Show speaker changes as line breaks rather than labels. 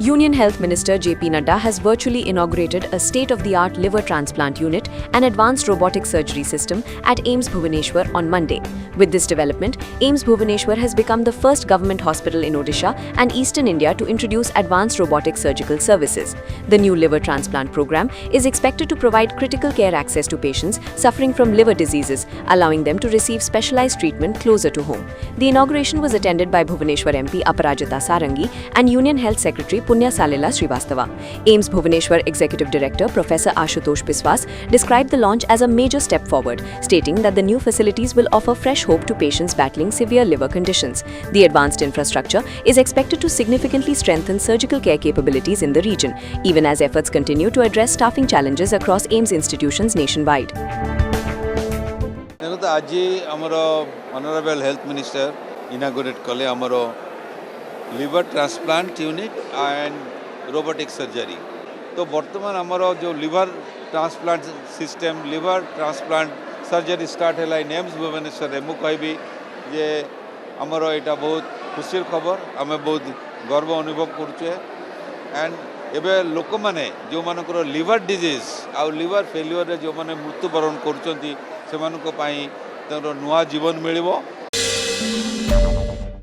Union Health Minister JP Nadda has virtually inaugurated a state-of-the-art liver transplant unit and advanced robotic surgery system at AIIMS Bhubaneswar on Monday. With this development, AIIMS Bhubaneswar has become the first government hospital in Odisha and Eastern India to introduce advanced robotic surgical services. The new liver transplant program is expected to provide critical care access to patients suffering from liver diseases, allowing them to receive specialized treatment closer to home. The inauguration was attended by Bhubaneswar MP Aparajita Sarangi and Union Health Secretary Punya Salila Srivastava. AIIMS Bhubaneswar Executive Director Professor Ashutosh Biswas described the launch as a major step forward, stating that the new facilities will offer fresh hope to patients battling severe liver conditions. The advanced infrastructure is expected to significantly strengthen surgical care capabilities in the region, even as efforts continue to address staffing challenges across AIIMS institutions nationwide.
आज आमर honourable health minister inaugurate कले आमर liver transplant unit and robotic surgery. तो बर्तमान आमर जो liver transplant system liver transplant surgery start है AIIMS Bhubaneswar मु कहबी जे आमर यहाँ बहुत खुशी खबर आम बहुत गर्व अनुभव करुचे एंड एबे लोक मैंने जो मानकर लिवर डिजीज आउ लिवर फेल्यूर जो मैंने मृत्युवरण कर नुआ जीवन मिल